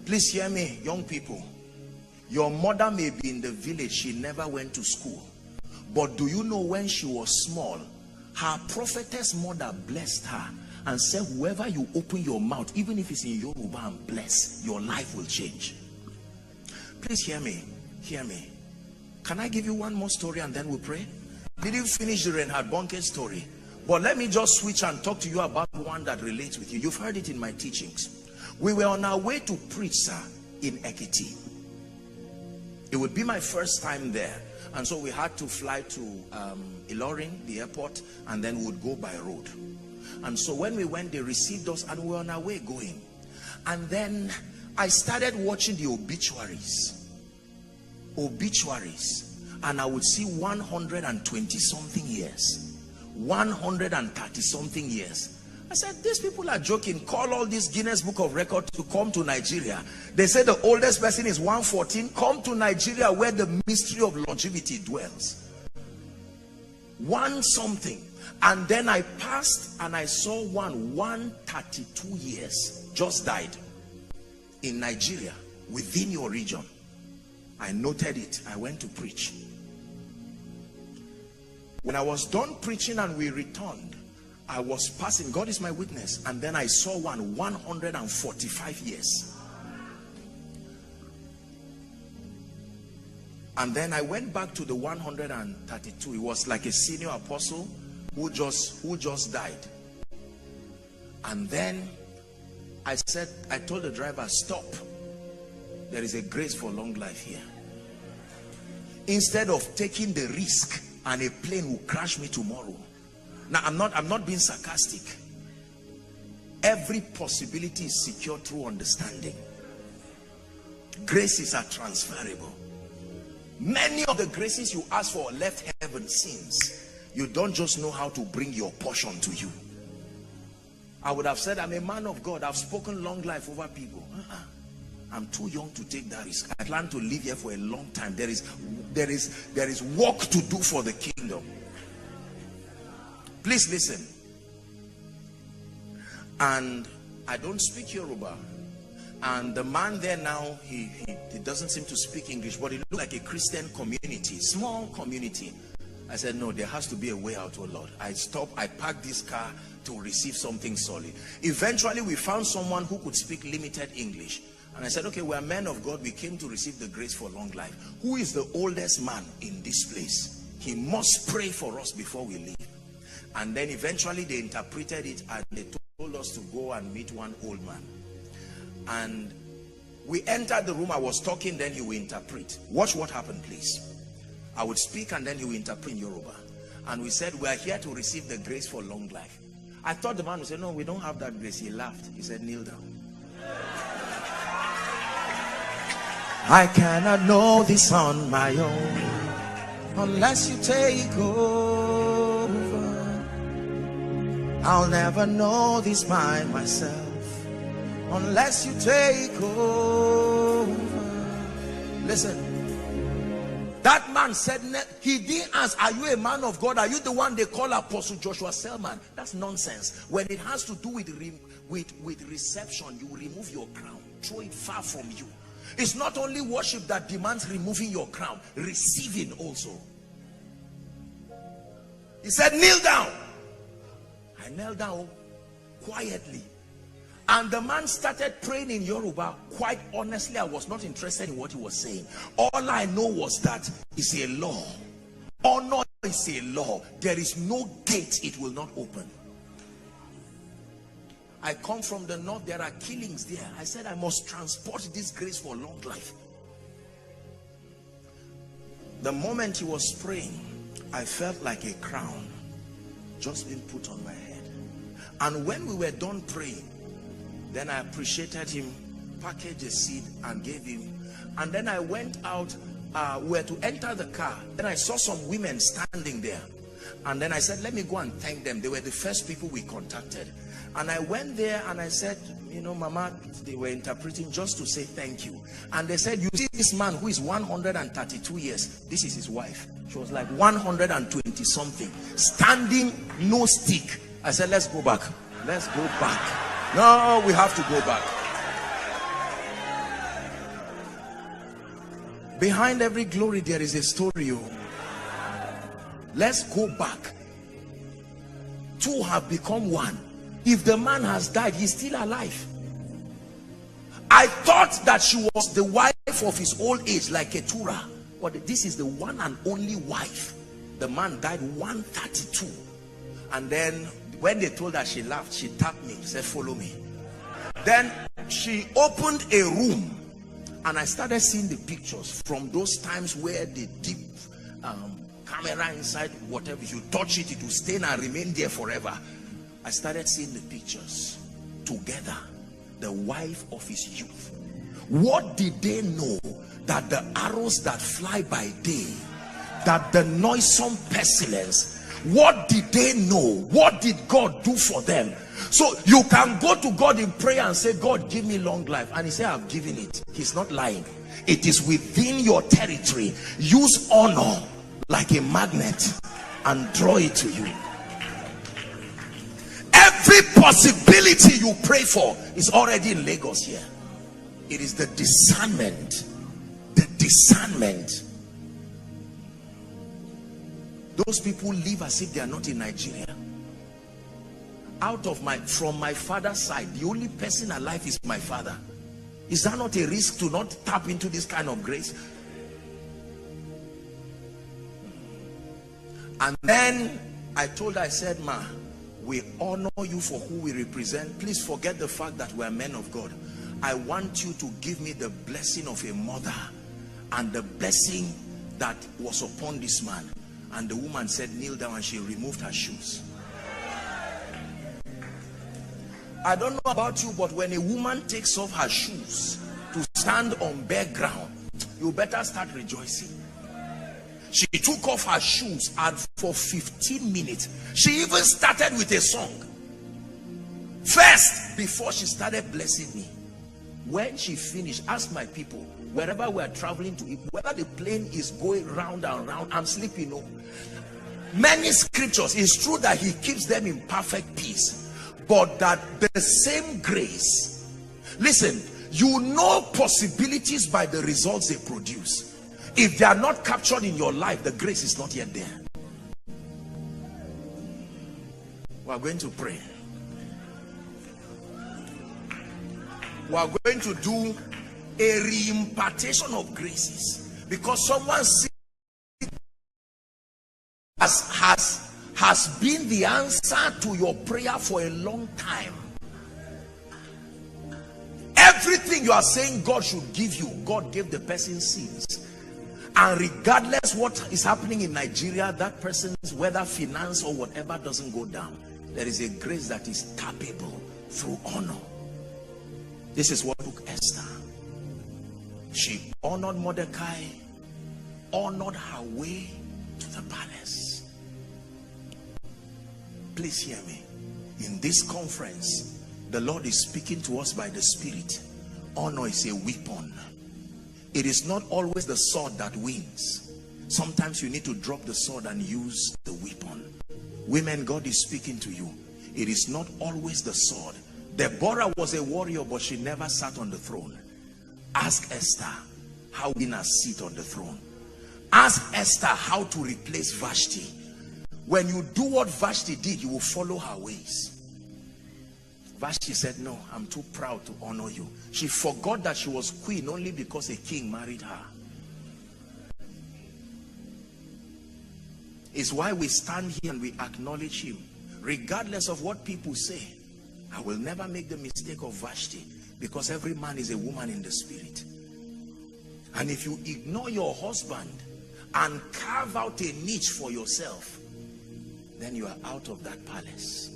Please hear me, young people. Your mother may be in the village, she never went to school. But do you know when she was small, her prophetess mother blessed her and said, whoever you open your mouth, even if it's in Yoruba, and bless, your life will change. Please hear me, hear me. Can I give you one more story and then we'll pray? Didn't finish the Reinhard Bonnke story, but let me just switch and talk to you about one that relates with you. You've heard it in my teachings. We were on our way to preach, sir, in Ekiti. It would be my first time there, and so we had to fly to Ilorin, the airport, and then we would go by road. And so when we went, they received us and we were on our way going. And then I started watching the obituaries, and I would see 120 something years, 130 something years. I said, these people are joking. Call all this Guinness Book of Records to come to Nigeria. They say the oldest person is 114. Come to Nigeria where the mystery of longevity dwells. One something. And then I passed and I saw 132 years just died in Nigeria, within your region. I noted it. I went to preach. When I was done preaching and we returned, I was passing, God is my witness, and then I saw 145 years. And then I went back to the 132. It was like a senior apostle who just died. And then I told the driver, stop. There is a grace for long life here. Instead of taking the risk and a plane will crash me tomorrow. Now I'm not being sarcastic. Every possibility is secured through understanding. Graces are transferable. Many of the graces you ask for left heaven since. You don't just know how to bring your portion to you. I would have said, I'm a man of God. I've spoken long life over people. I'm too young to take that risk. I plan to live here for a long time. There is work to do for the kingdom. Please listen. And I don't speak Yoruba. And the man there now, he doesn't seem to speak English, but it looked like a Christian community, small community. I said, no, there has to be a way out, oh Lord. I parked this car to receive something solid. Eventually, we found someone who could speak limited English. And I said, okay, we're men of God. We came to receive the grace for long life. Who is the oldest man in this place? He must pray for us before we leave. And then eventually they interpreted it and they told us to go and meet one old man. And we entered the room. I was talking, then he will interpret. Watch what happened, please. I would speak and then he will interpret in Yoruba. And we said, we are here to receive the grace for long life. I thought the man would say, no, we don't have that grace. He laughed. He said, kneel down. I cannot know this on my own unless you take over. I'll never know this by myself unless you take over. Listen. That man said, he didn't ask, are you a man of God? Are you the one they call Apostle Joshua Selman? That's nonsense. When it has to do with reception, you remove your crown. Throw it far from you. It's not only worship that demands removing your crown. Receiving also. He said, kneel down. I knelt down quietly. And the man started praying in Yoruba. Quite honestly, I was not interested in what he was saying. All I know was that it's a law. Honor is a law. There is no gate it will not open. I come from the north. There are killings there. I said I must transport this grace for long life. The moment he was praying, I felt like a crown just being put on my head. And when we were done praying, then I appreciated him, packaged a seed and gave him. And then I went out, we were to enter the car. Then I saw some women standing there. And then I said, let me go and thank them. They were the first people we contacted. And I went there and I said, you know, Mama, they were interpreting just to say thank you. And they said, you see this man who is 132 years, this is his wife. She was like 120 something, standing, no stick. I said, let's go back. Let's go back. No, we have to go back. Behind every glory there is a story. Oh. Let's go back. Two have become one. If the man has died, he's still alive. I thought that she was the wife of his old age, like Keturah, but this is the one and only wife. The man died 132, and then when they told her, she laughed. She tapped me, she said, follow me. Then she opened a room, and I started seeing the pictures from those times where the deep camera inside, whatever, if you touch it, it will stain and remain there forever. I started seeing the pictures together. The wife of his youth. What did they know? That the arrows that fly by day, that the noisome pestilence, what did they know? What did God do for them? So you can go to God in prayer and say, God, give me long life, and he said, I've given it. He's not lying. It is within your territory. Use honor like a magnet and draw it to you. Every possibility you pray for is already in Lagos here. It is the discernment. The discernment. Those people live as if they are not in Nigeria. From my father's side, the only person alive is my father. Is that not a risk to not tap into this kind of grace? And then I told her, I said, ma, we honor you for who we represent. Please forget the fact that we are men of God. I want you to give me the blessing of a mother and the blessing that was upon this man. And the woman said, kneel down, and she removed her shoes. I don't know about you, but when a woman takes off her shoes to stand on bare ground, you better start rejoicing. She took off her shoes, and for 15 minutes, she even started with a song. First, before she started blessing me. When she finished, ask my people, wherever we are traveling to, whether the plane is going round and round, I'm sleeping. No. Many scriptures, it's true that he keeps them in perfect peace, but that the same grace, listen, you know possibilities by the results they produce. If they are not captured in your life, the grace is not yet there. We are going to pray. We are going to do a re-impartation of graces, because someone has been the answer to your prayer for a long time. Everything you are saying God should give you, God gave the person sins. And regardless what is happening in Nigeria, that person's, whether finance or whatever, doesn't go down. There is a grace that is tappable through honor. This is what took Esther. She honored Mordecai, honored her way to the palace. Please hear me. In this conference, the Lord is speaking to us by the Spirit. Honor is a weapon. It is not always the sword that wins. Sometimes you need to drop the sword and use the weapon. Women, God is speaking to you. It is not always the sword. Deborah was a warrior, but she never sat on the throne. Ask Esther how to win a seat on the throne. Ask Esther how to replace Vashti. When you do what Vashti did, you will follow her ways. Vashti said, no, I'm too proud to honor you. She forgot that she was queen only because a king married her. It's why we stand here and we acknowledge him. Regardless of what people say, I will never make the mistake of Vashti, because every man is a woman in the spirit. And if you ignore your husband and carve out a niche for yourself, then you are out of that palace.